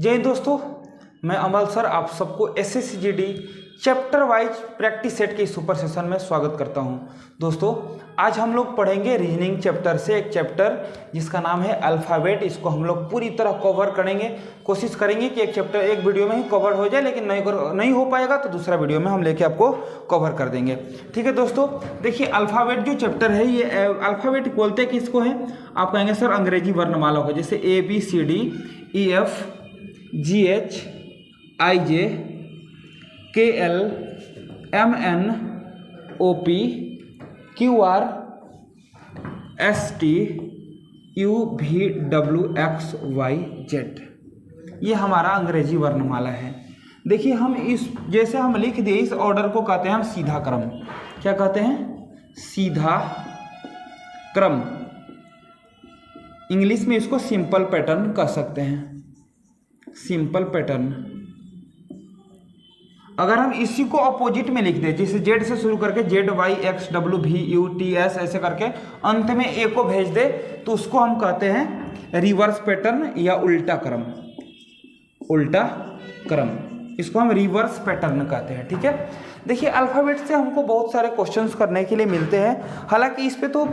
जय हिंद दोस्तों, मैं अमल सर आप सबको SSCGD chapter wise practice set के सुपर सेशन में स्वागत करता हूं। दोस्तों आज हम लोग पढ़ेंगे रीजनिंग चैप्टर से एक चैप्टर जिसका नाम है अल्फ़ाबेट। इसको हम लोग पूरी तरह कवर करेंगे, कोशिश करेंगे कि एक चैप्टर एक वीडियो में ही कवर हो जाए, लेकिन नहीं हो पाएगा तो दूसरा वीडियो में हम लेके आपको कवर कर देंगे। ठीक है दोस्तों, देखिए अल्फ़ाबेट जो चैप्टर है ये अल्फ़ाबेट बोलते किसको है? आप कहेंगे सर अंग्रेजी वर्णमाला को, जैसे ABCDEF GH IJ KL MN OP QR ST UVWXYZ, ये हमारा अंग्रेजी वर्णमाला है। देखिए हम इस जैसे हम लिख दिए, इस ऑर्डर को कहते हैं हम सीधा क्रम। क्या कहते हैं? सीधा क्रम। इंग्लिश में इसको सिंपल पैटर्न कह सकते हैं, सिंपल पैटर्न। अगर हम इसी को अपोजिट में लिख दें, जैसे जेड से शुरू करके ZYXWVUTS ऐसे करके अंत में ए को भेज दे, तो उसको हम कहते हैं रिवर्स पैटर्न या उल्टा क्रम। उल्टा क्रम, इसको हम रिवर्स पैटर्न कहते हैं। ठीक है, देखिए अल्फ़ाबेट से हमको बहुत सारे क्वेश्चंस करने के लिए मिलते हैं। हालांकि इस पे तो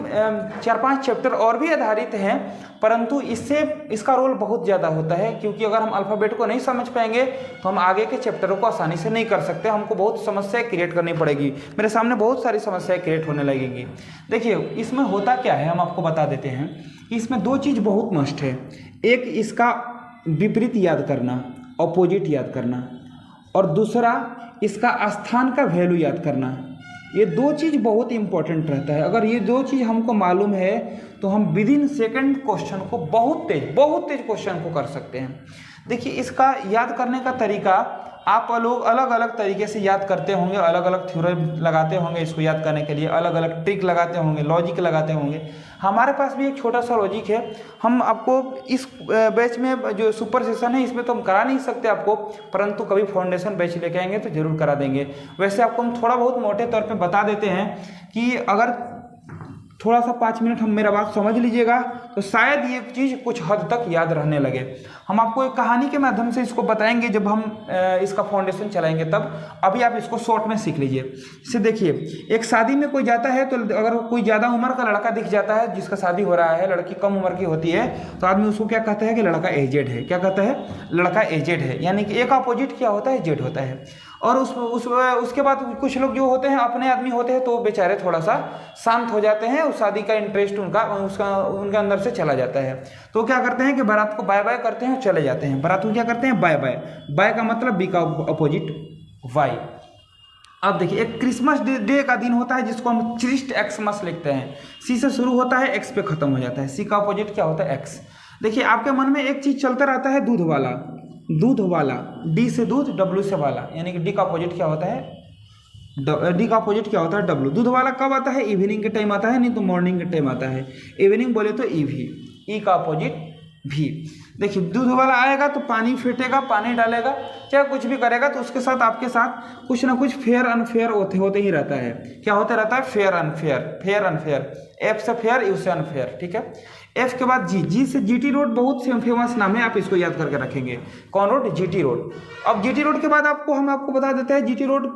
4-5 चैप्टर और भी आधारित हैं, परंतु इससे इसका रोल बहुत ज़्यादा होता है, क्योंकि अगर हम अल्फ़ाबेट को नहीं समझ पाएंगे तो हम आगे के चैप्टरों को आसानी से नहीं कर सकते। हमको बहुत समस्याएं क्रिएट करनी पड़ेगी। मेरे सामने बहुत सारी समस्याएं क्रिएट होने लगेंगी। देखिए इसमें होता क्या है, हम आपको बता देते हैं कि इसमें दो चीज़ बहुत मस्ट है। एक इसका विपरीत याद करना, अपोजिट याद करना, और दूसरा इसका स्थान का वैल्यू याद करना। ये दो चीज़ बहुत इंपॉर्टेंट रहता है। अगर ये दो चीज़ हमको मालूम है तो हम विद इन सेकेंड क्वेश्चन को बहुत तेज क्वेश्चन को कर सकते हैं। देखिए इसका याद करने का तरीका आप लोग अलग अलग तरीके से याद करते होंगे, अलग अलग थ्योरम लगाते होंगे इसको याद करने के लिए, अलग अलग ट्रिक लगाते होंगे, लॉजिक लगाते होंगे। हमारे पास भी एक छोटा सा लॉजिक है। हम आपको इस बैच में जो सुपर सेशन है इसमें तो हम करा नहीं सकते आपको, परंतु कभी फाउंडेशन बैच लेके आएंगे तो जरूर करा देंगे। वैसे आपको हम थोड़ा बहुत मोटे तौर पे बता देते हैं कि अगर थोड़ा सा 5 मिनट हम मेरा बात समझ लीजिएगा तो शायद ये चीज़ कुछ हद तक याद रहने लगे। हम आपको एक कहानी के माध्यम से इसको बताएंगे जब हम इसका फाउंडेशन चलाएंगे तब। अभी आप इसको शॉर्ट में सीख लीजिए। जैसे देखिए एक शादी में कोई जाता है तो अगर कोई ज़्यादा उम्र का लड़का दिख जाता है जिसका शादी हो रहा है, लड़की कम उम्र की होती है, तो आदमी उसको क्या कहता है कि लड़का एजेड है। क्या कहता है? लड़का एजेड है। यानी कि एक अपोजिट क्या होता है? जेड होता है। और उसके बाद कुछ लोग जो होते हैं अपने आदमी होते हैं तो बेचारे थोड़ा सा शांत हो जाते हैं, उस शादी का इंटरेस्ट उनके अंदर से चला जाता है। तो क्या करते हैं कि बारात को बाय बाय करते हैं और चले जाते हैं। बारात को क्या करते हैं? Bye bye. बाय का मतलब बी का अपोजिट वाई। अब देखिए एक क्रिसमस डे का दिन होता है जिसको हम क्रिस्ट एक्समस लिखते हैं। सी से शुरू होता है, एक्स पे खत्म हो जाता है। सी का अपोजिट क्या होता है? एक्स। देखिए आपके मन में एक चीज चलता रहता है, दूध वाला। दूध वाला, डी से दूध, डब्ल्यू से वाला, यानी कि डी का अपोजिट क्या होता है? डी का अपोजिट क्या होता है? डब्ल्यू। दूध वाला कब आता है? इवनिंग के टाइम आता है, नहीं तो मॉर्निंग के टाइम आता है। इवनिंग बोले तो ईवी। ई का अपोजिट भी। देखिए दूध वाला आएगा तो पानी फेंटेगा, पानी डालेगा, चाहे कुछ भी करेगा तो उसके साथ आपके साथ कुछ ना कुछ फेयर अनफेयर होते ही रहता है। क्या होता रहता है? Fair unfair, fair unfair. F से फेयर, यू से अनफेयर। ठीक है, एफ के बाद जी। जी से जीटी रोड बहुत फेमस नाम है, आप इसको याद करके रखेंगे। कौन रोड? GT road. अब जीटी रोड के बाद हम आपको बता देते हैं जीटी रोड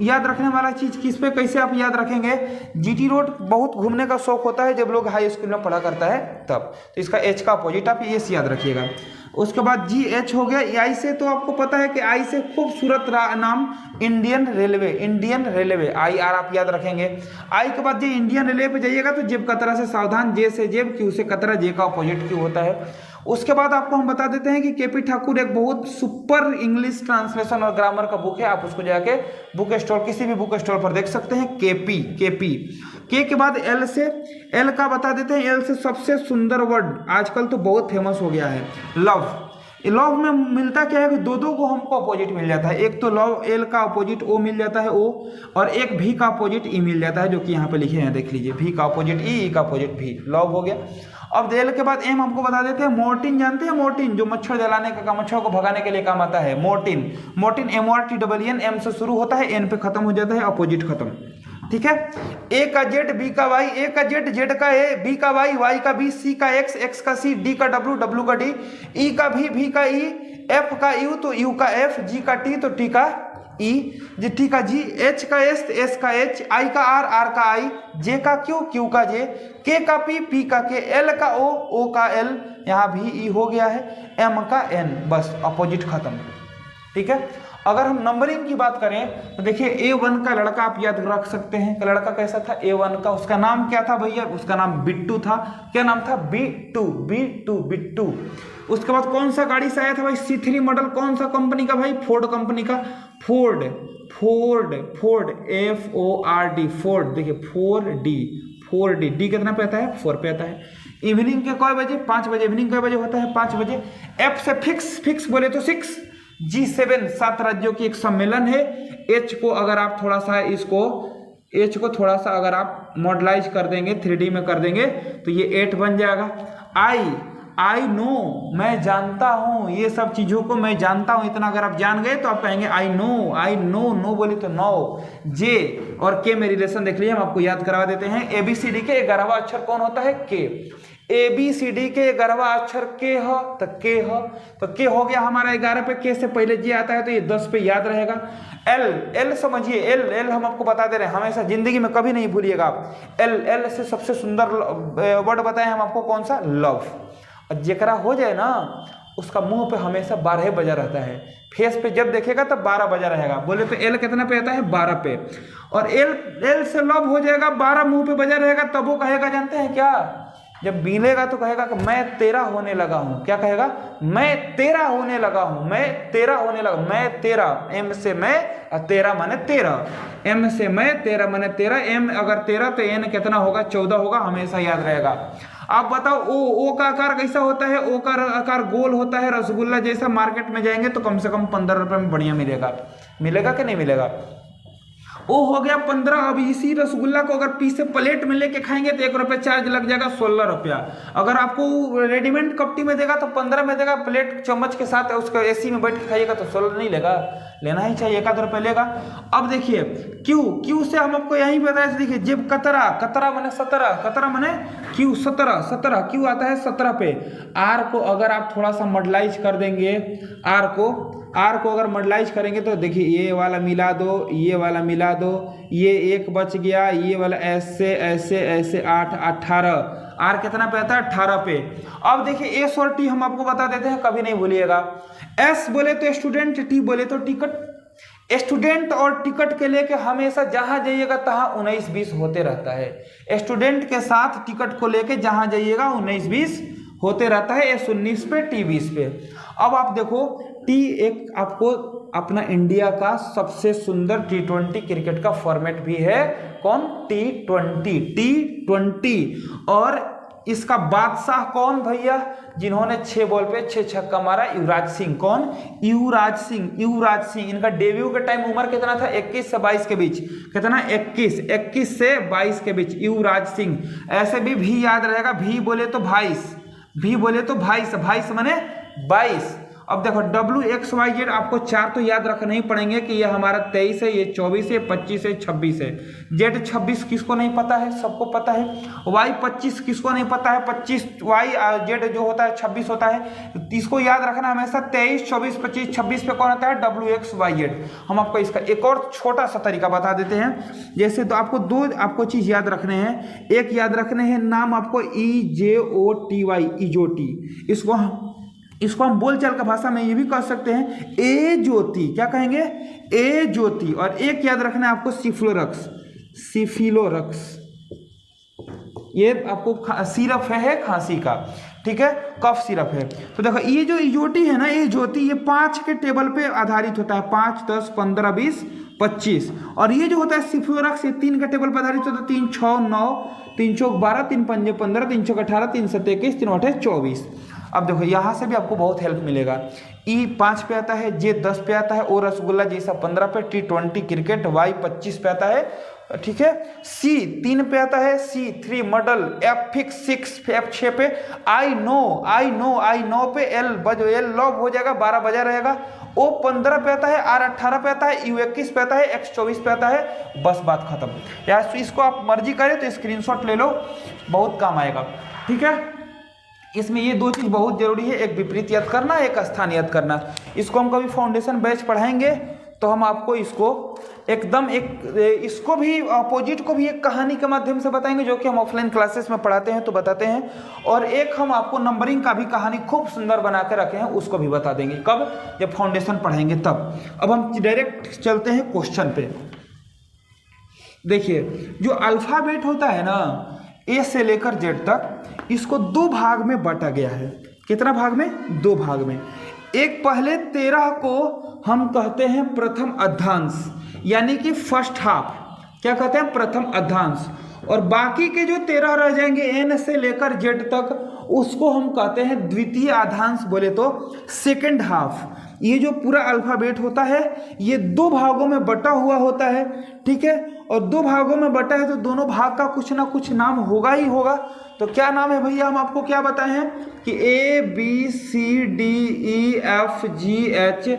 याद रखने वाला चीज़ किस पे कैसे आप याद रखेंगे। जीटी रोड बहुत घूमने का शौक होता है जब लोग हाई स्कूल में पढ़ा करता है तब, तो इसका एच का अपोजिट आप एस याद रखिएगा। उसके बाद जी एच हो गया। आई से तो आपको पता है कि आई से खूबसूरत नाम Indian railway. Indian railway I R आप याद रखेंगे। आई के बाद जी इंडियन रेलवे पे जाइएगा तो जेब कतरा से सावधान, जे से जेब, क्यू से कतरा, जे का अपोजिट क्यू होता है। उसके बाद आपको हम बता देते हैं कि केपी ठाकुर एक बहुत सुपर इंग्लिश ट्रांसलेशन और ग्रामर का बुक है। आप उसको जाके बुक स्टोर, किसी भी बुक स्टोर पर देख सकते हैं। केपी के के बाद एल से, एल का बता देते हैं। एल से सबसे सुंदर वर्ड आजकल तो बहुत फेमस हो गया है, लव। लव में मिलता क्या है कि दो को हमको अपोजिट मिल जाता है। एक तो लव एल का अपोजिट ओ मिल जाता है ओ, और एक भी का अपोजिट ई मिल जाता है, जो कि यहाँ पे लिखे हैं, देख लीजिए। भी का अपोजिट ई का अपोजिट भी, लव हो गया। अब एल के बाद एम हमको बता देते हैं। मोर्टिन जानते हैं? मोर्टिन जो मच्छर जलाने का काम, मच्छर को भगाने के लिए काम आता है। मोर्टिन MORTIN, एम से शुरू होता है, एन पे खत्म हो जाता है, अपोजिट खत्म। ठीक है। ए का जेड, बी का वाई, ए का जेड, जेड का ए, बी का वाई का बी, सी का एक्स, एक्स का सी, डी का डब्ल्यू, डब्ल्यू का डी, ई का भी का ई, एफ का यू तो यू का एफ, जी का टी तो टी का ई, जी टी का जी, एच का एस, एस का एच, आई का आर, आर का आई, जे का क्यू, क्यू का जे, के का पी, पी का के, एल का ओ का एल, यहाँ भी ई हो गया है, एम का एन, बस अपोजिट खत्म। ठीक है। अगर हम नंबरिंग की बात करें तो देखिए A1 का लड़का आप याद रख सकते हैं, का लड़का कैसा था A1 का, उसका नाम क्या था भैया, उसका नाम बिट्टू था। क्या नाम था, बिट्टू। उसके बाद कौन सा गाड़ी से आया था भाई, C3 मॉडल, कौन सा कंपनी का भाई, फोर्ड कंपनी का, फोर्ड FORD, फोर्ड। देखिए 4D, डी कितना पे आता है, 4 पे आता है। इवनिंग के कई बजे, 5 बजे। इवनिंग कई बजे होता है, 5 बजे। F से फिक्स बोले तो 6। G7 7 राज्यों की एक सम्मेलन है। H को अगर आप थोड़ा सा H को थोड़ा सा अगर आप मॉडलाइज कर देंगे, 3D में कर देंगे तो ये 8 बन जाएगा। आई नो, मैं जानता हूँ, ये सब चीज़ों को मैं जानता हूँ, इतना अगर आप जान गए तो आप कहेंगे आई नो बोले तो नो। जे और के में रिलेशन देख लीजिए, हम आपको याद करवा देते हैं। ABCD के 11वां अक्षर कौन होता है, के। ABCD के 11वां अक्षर के ह, तो के ह, तो के हो गया हमारा 11 पे, के से पहले जे आता है तो ये 10 पे याद रहेगा। एल समझिए, एल हम आपको बता दे रहे हैं, हमेशा जिंदगी में कभी नहीं भूलिएगा आप। एल से सबसे सुंदर वर्ड बताए हम आपको, कौन सा, लव। और जेकरा हो जाए ना, उसका मुंह पे हमेशा 12 बजा रहता है, फेस पे जब देखेगा तब 12 बजा रहेगा। बोले तो एल कितना पे आता है, 12 पे। और एल से लव हो जाएगा, 12 मुंह पे बजा रहेगा, तब वो कहेगा जानते हैं क्या, जब मिलेगा तो कहेगा कि मैं तेरा होने लगा हूं। क्या कहेगा, मैं तेरा होने लगा हूं, मैं तेरा होने लगा, मैं तेरा, एम से मैं और तेरा माने तेरा, एम से मैं, तेरा माने तेरा, एम अगर तेरा तो एन कितना होगा, 14 होगा, हमेशा याद रहेगा। आप बताओ ओ का आकार कैसा होता है, ओ का आकार गोल होता है, रसगुल्ला जैसा। मार्केट में जाएंगे तो कम से कम 15 रुपए में बढ़िया मिलेगा कि नहीं मिलेगा। ओ हो गया 15। अब इसी रसगुल्ला को अगर पीस से प्लेट में लेके खाएंगे तो 1 रुपये चार्ज लग जाएगा, 16 रुपया। अगर आपको रेडीमेड कपटी में देगा तो 15 में देगा, प्लेट चम्मच के साथ उसका AC में बैठ के खाइएगा तो 16 नहीं लेगा, लेना ही चाहिए, 1 रुपये लेगा। अब देखिए क्यू से हम आपको यही बताया, देखिए जब कतरा माने 17, कतरा माने क्यू 17, क्यू आता है 17 पे। आर को अगर आप थोड़ा सा मॉडलाइज कर देंगे, आर को अगर मॉडलाइज करेंगे तो देखिए ये वाला मिला दो, ये वाला मिला दो, ये 1 बच गया, ये वाला ऐसे 8 18। आर कितना पे आता है, 18 पे। अब देखिए एस और टी हम आपको बता देते हैं, कभी नहीं भूलिएगा। एस बोले तो स्टूडेंट, टी बोले तो टिकट। स्टूडेंट और टिकट के लेके हमेशा जहां जाइएगा तहां 19-20 होते रहता है। स्टूडेंट के साथ टिकट को लेके जहां जाइएगा 19-20 होते रहता है। एस 19 पे, टी 20 पे। अब आप देखो टी एक आपको अपना इंडिया का सबसे सुंदर T20 क्रिकेट का फॉर्मेट भी है, कौन, T20। और इसका बादशाह कौन भैया, जिन्होंने 6 बॉल पे 6 छक्का मारा, युवराज सिंह। कौन, युवराज सिंह। इनका डेब्यू के टाइम उम्र कितना था, 21 से 22 के बीच। कितना, 21 से 22 के बीच, युवराज सिंह। ऐसे भी याद रहेगा, भी बोले तो 22 माने 22। अब देखो WXYZ आपको 4 तो याद रखने ही पड़ेंगे कि ये हमारा 23 है, ये 24 है, 25 है, 26 है। Z 26 किसको नहीं पता है, सबको पता है। Y 25 किसको नहीं पता है, 25 Y Z जो होता है 26 होता है। इसको याद रखना हमेशा, 23, 24, 25, 26 पे कौन आता है, WXYZ। हम आपको इसका एक और छोटा सा तरीका बता देते हैं। जैसे तो आपको 2 आपको चीज याद रखने हैं। एक याद रखने हैं नाम आपको EJOTY, इजोटी। इसको हम बोलचाल का भाषा में ये भी कह सकते हैं ए ज्योति। क्या कहेंगे, ए ज्योति। और एक याद रखना है आपको सिफिलोरक्स। ये आपको सिरप है खांसी का, ठीक है, कफ सिरप है। तो देखो ये जो इजोटी है ना, ये ज्योति, ये 5 के टेबल पे आधारित होता है, 5, 10, 15, 20, 25। और ये जो होता है सिफिलोरक्स, ये 3 के टेबल पर आधारित होता है, 3, 6, 9, 3 चौक 12, 3 पंजे 15, 3 चौक 18, 3 7 21, 3 8 24। अब देखो यहाँ से भी आपको बहुत हेल्प मिलेगा। E 5 पे आता है, J 10 पे आता है, O रसगुल्ला जैसा 15 पे, T20 क्रिकेट, Y 25 पे आता है, ठीक है। सी 3 पे आता है, सी 3 मॉडल, एफ फिक्स 6, एफ 6 पे, आई नो पे, एल लॉग हो जाएगा, 12 बजा रहेगा। ओ 15 पे आता है, आर 18 पे आता है, यू 21 पे आता है, एक्स 24 पे आता है, बस बात खत्म। या इसको आप मर्जी करें तो स्क्रीनशॉट ले लो, बहुत काम आएगा, ठीक है। इसमें ये 2 चीज़ बहुत जरूरी है, एक विपरीत याद करना, एक स्थान याद करना। इसको हम कभी फाउंडेशन बैच पढ़ाएंगे तो हम आपको इसको एकदम इसको भी अपोजिट को भी एक कहानी के माध्यम से बताएंगे, जो कि हम ऑफलाइन क्लासेस में पढ़ाते हैं तो बताते हैं। और एक हम आपको नंबरिंग का भी कहानी खूब सुंदर बना के रखे हैं, उसको भी बता देंगे। कब? जब फाउंडेशन पढ़ाएंगे तब। अब हम डायरेक्ट चलते हैं क्वेश्चन पे। देखिए, जो अल्फाबेट होता है ना, ए से लेकर जेड तक, इसको 2 भाग में बांटा गया है। कितना भाग में? 2 भाग में। एक पहले 13 को हम कहते हैं प्रथम अध्यांश, यानी कि फर्स्ट हाफ। क्या कहते हैं? प्रथम अध्यांश। और बाकी के जो 13 रह जाएंगे एन से लेकर जेड तक, उसको हम कहते हैं द्वितीय अध्यांश, बोले तो सेकंड हाफ। ये जो पूरा अल्फाबेट होता है ये 2 भागों में बटा हुआ होता है, ठीक है। और 2 भागों में बटा है तो दोनों भाग का कुछ ना कुछ नाम होगा ही होगा। तो क्या नाम है भैया? हम आपको क्या बताए हैं कि A B C D E F G H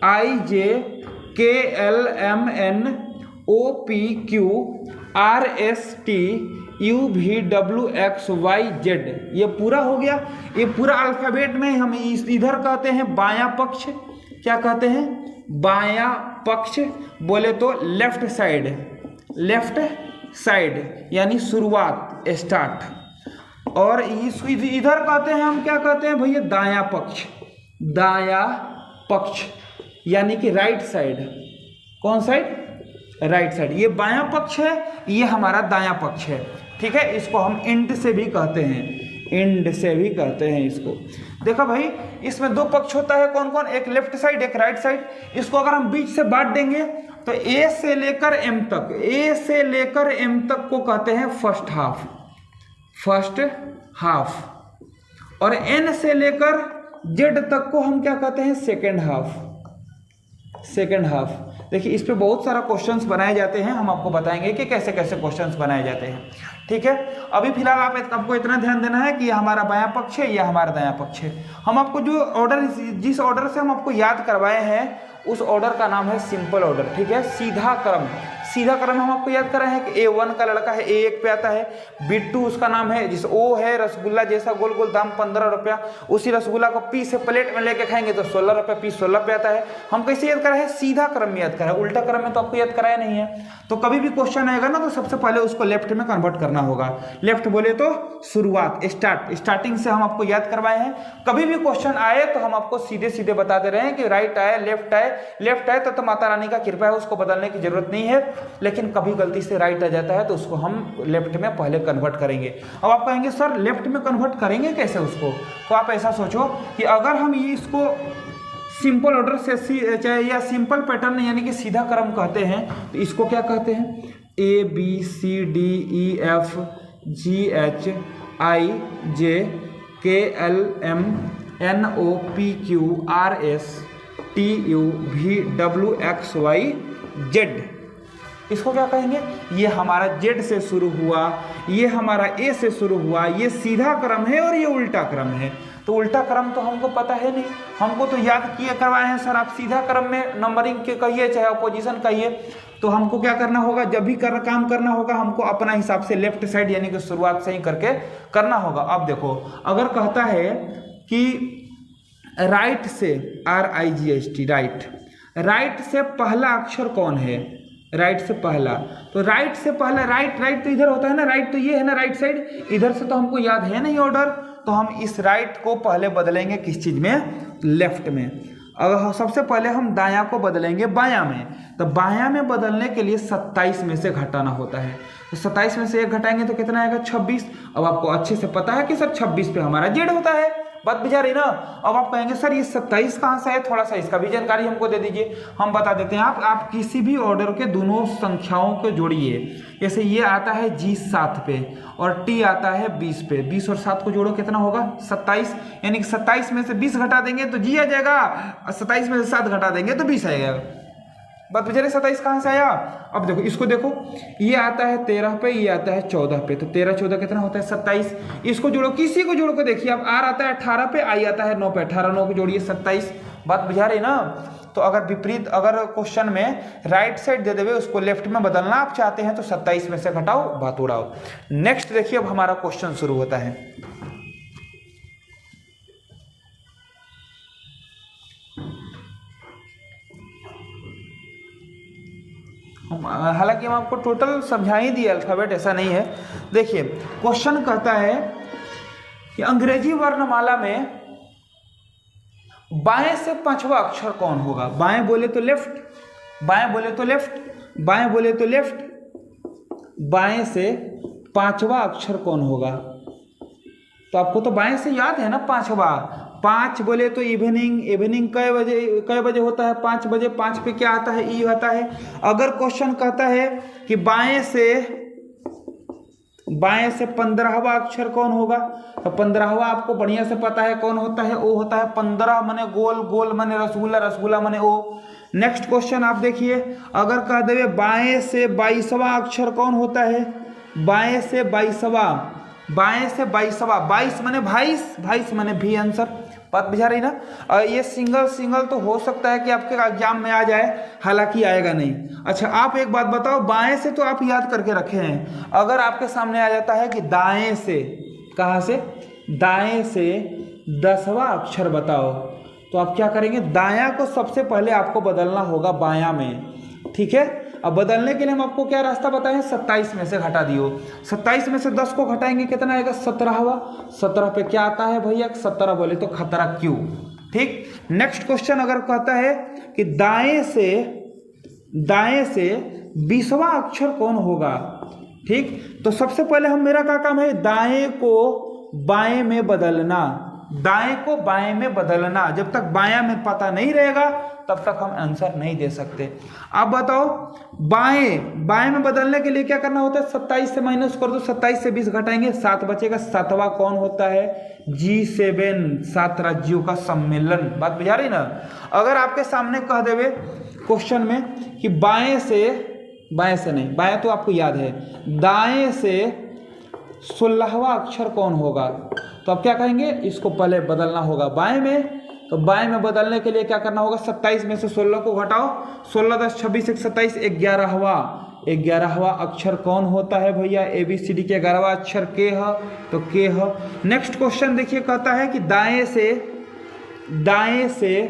I J K L M N O P Q R S T U V W X Y Z, ये पूरा हो गया। ये पूरा अल्फाबेट में हम इधर कहते हैं बायां पक्ष। क्या कहते हैं? बायां पक्ष, बोले तो लेफ्ट साइड यानी शुरुआत, स्टार्ट। और इधर कहते हैं हम, क्या कहते हैं भैया? दायां पक्ष यानी कि राइट साइड। कौन साइड? Right side. ये बायां पक्ष है, ये हमारा दायां पक्ष है, ठीक है। इसको हम इंड से भी कहते हैं, इसको। देखो भाई, इसमें 2 पक्ष होता है, कौन कौन? एक लेफ्ट साइड, एक राइट साइड। इसको अगर हम बीच से बांट देंगे तो ए से लेकर एम तक को कहते हैं फर्स्ट हाफ। और एन से लेकर जेड तक को हम क्या कहते हैं? Second half. देखिए, इस पे बहुत सारा क्वेश्चंस बनाए जाते हैं, हम आपको बताएंगे कि कैसे कैसे क्वेश्चंस बनाए जाते हैं, ठीक है। अभी फिलहाल आपको इतना ध्यान देना है कि यह हमारा बायां पक्ष है, यह हमारा दायां पक्ष है। हम आपको जिस ऑर्डर से हम आपको याद करवाए हैं उस ऑर्डर का नाम है सिंपल ऑर्डर, ठीक है। सीधा क्रम हम आपको याद कराए हैं कि A1 का लड़का है, A1 पे आता है। B2 उसका नाम है, जिस O है रसगुल्ला जैसा गोल गोल, दाम 15 रुपया। उसी रसगुल्ला को पी से प्लेट में लेके खाएंगे तो 16 रुपये पीस, 16 पे आता है। हम कैसे याद कराए हैं? सीधा क्रम में याद कराए, उल्टा क्रम में तो आपको याद कराया नहीं है। तो कभी भी क्वेश्चन आएगा ना, तो सबसे पहले उसको लेफ्ट में कन्वर्ट करना होगा। लेफ्ट बोले तो शुरुआत, स्टार्टिंग से हम आपको याद करवाए हैं। कभी भी क्वेश्चन आए तो हम आपको सीधे सीधे बता दे रहे हैं कि राइट आए, लेफ्ट आए तो माता रानी का कृपा है, उसको बदलने की जरूरत नहीं है। लेकिन कभी गलती से राइट आ जाता है तो उसको हम लेफ्ट में पहले कन्वर्ट करेंगे। अब आप कहेंगे सर लेफ्ट में कन्वर्ट करेंगे कैसे उसको? तो आप ऐसा सोचो कि अगर हम ये इसको सिंपल ऑर्डर से या सिंपल पैटर्न यानी कि सीधा क्रम कहते हैं, तो इसको क्या कहते हैं? A B C D E F G H I J K L M N O P Q R S T U V W X Y Z। इसको क्या कहेंगे? ये हमारा Z से शुरू हुआ, ये हमारा A से शुरू हुआ, ये सीधा क्रम है और ये उल्टा क्रम है। तो उल्टा क्रम तो हमको पता है नहीं, हमको तो याद किए करवाए हैं सर। आप सीधा क्रम में नंबरिंग के कहिए चाहे अपोजिशन कहिए, तो हमको क्या करना होगा? जब भी काम करना होगा हमको अपना हिसाब से लेफ्ट साइड यानी कि शुरुआत से ही करके करना होगा। अब देखो, अगर कहता है कि राइट से RIGHT, राइट से पहला अक्षर कौन है? राइट से पहला, तो राइट से पहला राइट तो इधर होता है ना, राइट तो ये है ना राइट साइड, इधर से तो हमको याद है नहीं ऑर्डर। तो हम इस राइट को पहले बदलेंगे किस चीज में? लेफ्ट में। अगर सबसे पहले हम दायां को बदलेंगे बायां में, तो बायां में बदलने के लिए 27 में से घटाना होता है। तो 27 में से 1 घटाएंगे तो कितना आएगा? 26। अब आपको अच्छे से पता है कि सर 26 पे हमारा जेड होता है, बात बुझा रही ना। अब आप कहेंगे सर ये 27 कहाँ से है, थोड़ा सा इसका भी जानकारी हमको दे दीजिए। हम बता देते हैं। आप किसी भी ऑर्डर के दोनों संख्याओं को जोड़िए। जैसे ये आता है G 7 पे और T आता है 20 पे, 20 और 7 को जोड़ो कितना होगा? 27। यानी कि 27 में से 20 घटा देंगे तो G आ जाएगा, और 27 में से 7 घटा देंगे तो 20 आएगा। बात बुझा रही, 27 कहाँ से आया। अब देखो इसको देखो, ये आता है 13 पे, ये आता है 14 पे, तो 13 14 कितना होता है 27। इसको जोड़ो, किसी को जोड़ को देखिए, अब आर आता है 18 पे, आई आता है 9 पे, 18 9 को जोड़िए 27। बात बुझा रही ना। तो अगर विपरीत, अगर क्वेश्चन में राइट साइड दे देवे, उसको लेफ्ट में बदलना आप चाहते हैं तो 27 में से घटाओ, बात उड़ाओ। नेक्स्ट देखिए, अब हमारा क्वेश्चन शुरू होता है। हालांकि हम आपको टोटल समझा ही दिए अल्फाबेट, ऐसा नहीं है। देखिए क्वेश्चन कहता है कि अंग्रेजी वर्णमाला में बाएं से पांचवा अक्षर कौन होगा। बाएं बोले तो लेफ्ट, बाएं बोले तो लेफ्ट, बाएं बोले तो लेफ्ट, बाएं से पांचवा अक्षर कौन होगा। तो आपको तो बाएं से याद है ना पांचवा। 5 बोले तो इवनिंग, इवनिंग कै बजे होता है 5 बजे, 5 पे क्या आता है ई आता है। अगर क्वेश्चन कहता है कि बाएं से 15वां अक्षर कौन होगा, तो 15वां आपको बढ़िया से पता है कौन होता है, ओ होता है 15 मने गोल, गोल मने रसगुल्ला, रसगुल्ला मने ओ। नेक्स्ट क्वेश्चन आप देखिए, अगर कह देवे बाएं से 22वां अक्षर कौन होता है, बाएं से 22वां, बाएं से 22वां, 22 मने 22 मने भी आंसर। बात बुझा रही ना। और ये सिंगल तो हो सकता है कि आपके एग्जाम में आ जाए, हालांकि आएगा नहीं। अच्छा आप एक बात बताओ, बाएं से तो आप याद करके रखे हैं, अगर आपके सामने आ जाता है कि दाएं से, कहाँ से, दाएं से 10वां अक्षर बताओ, तो आप क्या करेंगे, दायां को सबसे पहले आपको बदलना होगा बायां में, ठीक है। अब बदलने के लिए हम आपको क्या रास्ता बताएं, 27 में से घटा दियो। 27 में से 10 को घटाएंगे कितना आएगा, 17वां। 17 पे क्या आता है भैया, 17 बोले तो खतरा क्यों, ठीक। नेक्स्ट क्वेश्चन अगर कहता है कि दाएं से 20वां अक्षर कौन होगा, ठीक। तो सबसे पहले हम, मेरा क्या काम है, दाएं को बाएं में बदलना, दाएं को बाएं में बदलना। जब तक बायां में पता नहीं रहेगा तब तक हम आंसर नहीं दे सकते। आप बताओ, बाएं में बदलने के लिए क्या करना होता है, 27 से माइनस कर दो, 27 से 20 घटाएंगे 7 बचेगा। 7वां कौन होता है, G7, 7 राज्यों का सम्मेलन। बात बुझा रही ना। अगर आपके सामने कह देवे क्वेश्चन में कि बाएं से नहीं, बाएं तो आपको याद है, दाएं से 16वां अक्षर कौन होगा, तो आप क्या कहेंगे, इसको पहले बदलना होगा बाएं में। तो बाएं में बदलने के लिए क्या करना होगा, 27 में से 16 को घटाओ, 16 10 26 1 27, 11वां अक्षर कौन होता है भैया, ABCD के 11वां अक्षर के है, तो के है। नेक्स्ट क्वेश्चन देखिए, कहता है कि दाएं से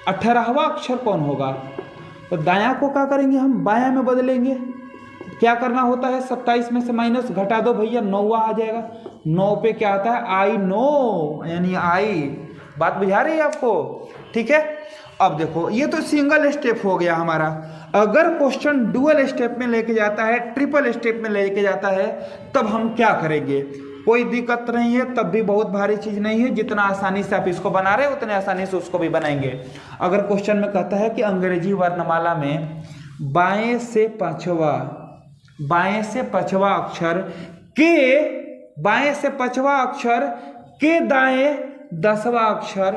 18वां अक्षर कौन होगा। तो दायां को क्या करेंगे, हम बायां में बदलेंगे। क्या करना होता है, 27 में से माइनस घटा दो भैया, 9वां आ जाएगा। 9 पे क्या आता है, आई नो, यानी आई। बात बुझा रही है आपको, ठीक है। अब देखो, ये तो सिंगल स्टेप हो गया हमारा। अगर क्वेश्चन डुअल स्टेप में लेके जाता है, ट्रिपल स्टेप में लेके जाता है, तब हम क्या करेंगे, कोई दिक्कत नहीं है, तब भी बहुत भारी चीज नहीं है। जितना आसानी से आप इसको बना रहे हो उतने आसानी से उसको भी बनाएंगे। अगर क्वेश्चन में कहता है कि अंग्रेजी वर्णमाला में बाएं से पांचवा अक्षर के दाएं 10वां अक्षर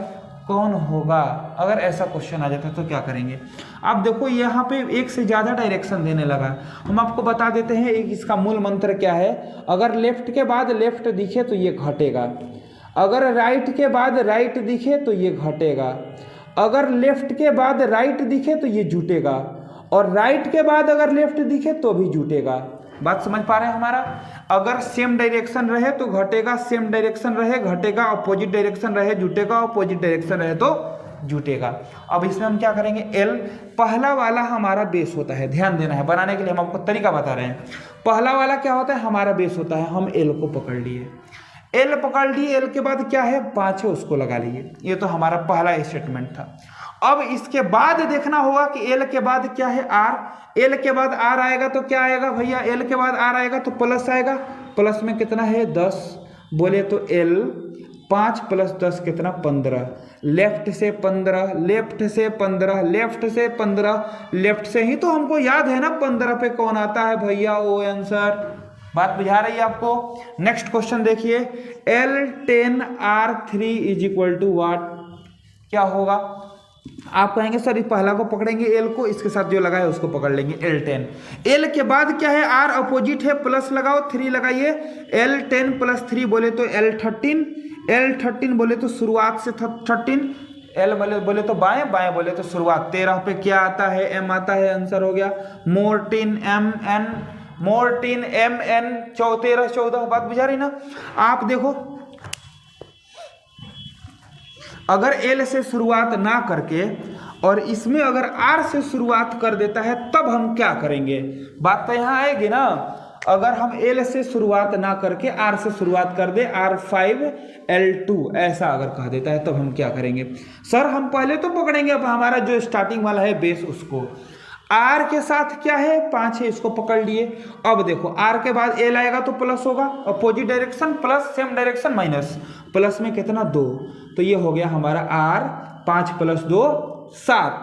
कौन होगा, अगर ऐसा क्वेश्चन आ जाता है तो क्या करेंगे। आप देखो यहाँ पे एक से ज़्यादा डायरेक्शन देने लगा। हम आपको बता देते हैं एक इसका मूल मंत्र क्या है। अगर लेफ्ट के बाद लेफ्ट दिखे तो ये घटेगा, अगर राइट के बाद राइट दिखे तो ये घटेगा, अगर लेफ्ट के बाद राइट दिखे तो ये जुटेगा, और राइट के बाद अगर लेफ्ट दिखे तो भी जुटेगा। बात समझ पा रहे हैं हमारा। अगर सेम डायरेक्शन रहे तो घटेगा, सेम डायरेक्शन रहे घटेगा, अपोजिट डायरेक्शन रहे जुटेगा, अपोजिट डायरेक्शन रहे तो जुटेगा। अब इसमें हम क्या करेंगे, एल पहला वाला हमारा बेस होता है, ध्यान देना है। बनाने के लिए हम आपको तरीका बता रहे हैं। पहला वाला क्या होता है, हमारा बेस होता है। हम एल को पकड़ लिए, एल पकड़ लिए, एल के बाद क्या है 5 है उसको लगा लिए। ये तो हमारा पहला स्टेटमेंट था। अब इसके बाद देखना होगा कि एल के बाद क्या है, आर। एल के बाद आर आएगा तो क्या आएगा भैया, एल के बाद आर आएगा तो प्लस आएगा। प्लस में कितना है 10, बोले तो एल 5 + 10 कितना 15। लेफ्ट से 15, लेफ्ट से 15, लेफ्ट से 15, लेफ्ट से ही तो हमको याद है ना 15 पे कौन आता है भैया, ओ आंसर। बात बुझा रही है आपको। नेक्स्ट क्वेश्चन देखिए, L10R3 = व्हाट, क्या होगा। आप कहेंगे सर इस पहला को पकड़ेंगे एल को, इसके साथ जो लगा है उसको पकड़ लेंगे L10। एल के बाद क्या है, आर अपोजिट है, प्लस लगाओ, 3 लगाइए, L10 प्लस 3 बोले तो L13, L13 बोले तो शुरुआत से 13, L बोले तो बाएं, बाएं बोले तो शुरुआत। 13 पे क्या आता है, M आता है, आंसर हो गया मोर्टिन MN, मोर्टिन MN 13 बात बुझा रही ना। आप देखो अगर एल से शुरुआत ना करके और इसमें अगर आर से शुरुआत कर देता है तब हम क्या करेंगे, बात तो यहाँ आएगी ना। अगर हम एल से शुरुआत ना करके आर से शुरुआत कर दे, R5L2 ऐसा अगर कह देता है तब हम क्या करेंगे। सर हम पहले तो पकड़ेंगे अब हमारा जो स्टार्टिंग वाला है बेस उसको, आर के साथ क्या है 5 है, इसको पकड़ लिए। अब देखो आर के बाद एल आएगा तो प्लस होगा, opposite direction plus, same direction minus, plus में कितना 2, तो ये हो गया हमारा आर, 5 + 2 7।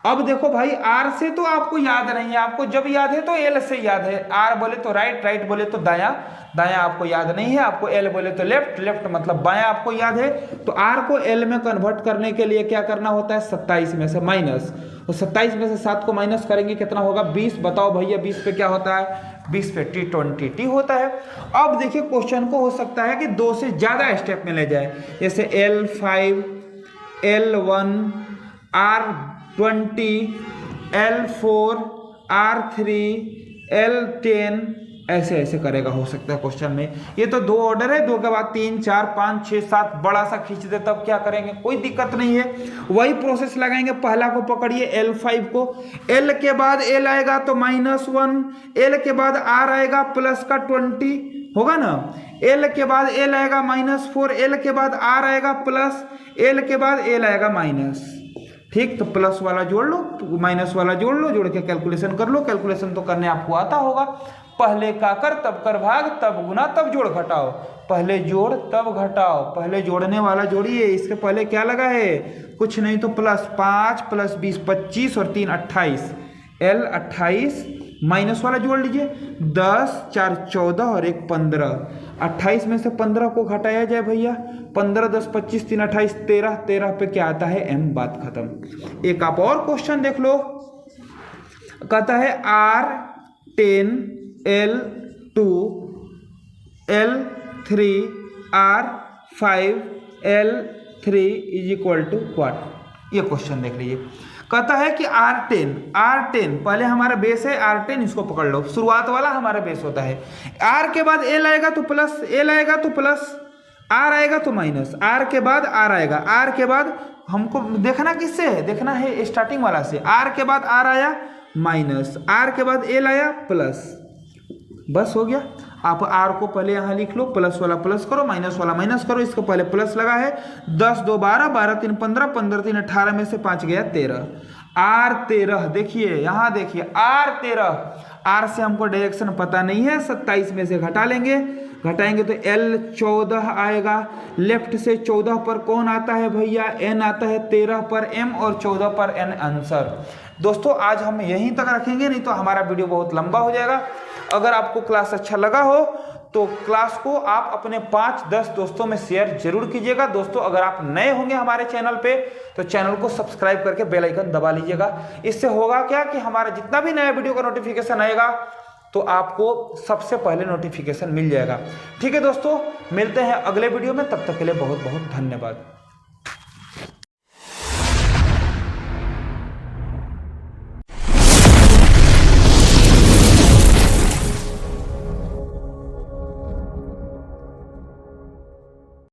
अब देखो भाई आर से तो आपको याद नहीं है, आपको जब याद है तो एल से याद है। आर बोले तो राइट, राइट बोले तो दायां, दायां आपको याद नहीं है, आपको एल बोले तो लेफ्ट, लेफ्ट मतलब बायां आपको याद है। तो आर को एल में कन्वर्ट करने के लिए क्या करना होता है, 27 में से माइनस, तो 27 में से 7 को माइनस करेंगे कितना होगा 20। बताओ भैया 20 पे क्या होता है, 20 पे T20 होता है। अब देखिए क्वेश्चन को हो सकता है कि 2 से ज्यादा स्टेप में ले जाए, जैसे L5, L1, R20, L4, R3, L10 ऐसे ऐसे करेगा, हो सकता है क्वेश्चन में। ये तो 2 ऑर्डर है, 2 के बाद 3 4 5 6 7 बड़ा सा खींच दे तब क्या करेंगे, कोई दिक्कत नहीं है, वही प्रोसेस लगाएंगे। पहला को पकड़िए L5 को, L के बाद L आएगा तो -1, L के बाद R आएगा प्लस का 20 होगा ना, L के बाद L आएगा -4, L के बाद R आएगा प्लस, L के बाद L आएगा माइनस। ठीक, तो प्लस वाला जोड़ लो, माइनस वाला जोड़ लो, जोड़ के कैलकुलेशन कर लो। कैलकुलेशन तो करने आपको आता होगा, पहले का कर तब कर भाग तब गुना तब जोड़ घटाओ, पहले जोड़ तब घटाओ, पहले जोड़ने वाला जोड़िए, इसके पहले क्या लगा है कुछ नहीं तो प्लस 5 + 20 25 और 3 28, L 28, माइनस वाला जोड़ लीजिए 10 4 14 और 1 15, 28 में से 15 को घटाया जाए भैया, 15 10 25 3 28 13, 13 पे क्या आता है M, बात खत्म। एक आप और क्वेश्चन देख लो, कहता है R10 L2 L3 R5 L3 = what, ये क्वेश्चन देख लीजिए। कहता है कि R10 पहले हमारा बेस है R10, इसको पकड़ लो, शुरुआत वाला हमारा बेस होता है। R के बाद L आएगा तो प्लस, L आएगा तो प्लस, R आएगा तो माइनस, R के बाद R आएगा, R के बाद हमको देखना किससे है, देखना है स्टार्टिंग वाला से। R के बाद R आया माइनस, R के बाद L आया प्लस, बस हो गया। आप R को पहले यहाँ लिख लो, प्लस वाला प्लस करो, माइनस वाला माइनस करो, इसको पहले प्लस लगा है 10 2 12, 12 3 15, 15 3 18 में से 5 गया 13, R13 देखिए यहाँ देखिए R13, R से हमको डायरेक्शन पता नहीं है, 27 में से घटा लेंगे, घटाएंगे तो L14 आएगा, लेफ्ट से 14 पर कौन आता है भैया, N आता है, 13 पर M और 14 पर N आंसर। दोस्तों आज हम यहीं तक रखेंगे, नहीं तो हमारा वीडियो बहुत लंबा हो जाएगा। अगर आपको क्लास अच्छा लगा हो तो क्लास को आप अपने 5-10 दोस्तों में शेयर जरूर कीजिएगा। दोस्तों अगर आप नए होंगे हमारे चैनल पे तो चैनल को सब्सक्राइब करके बेल आइकन दबा लीजिएगा। इससे होगा क्या कि हमारा जितना भी नया वीडियो का नोटिफिकेशन आएगा तो आपको सबसे पहले नोटिफिकेशन मिल जाएगा। ठीक है दोस्तों, मिलते हैं अगले वीडियो में, तब तक के लिए बहुत बहुत धन्यवाद।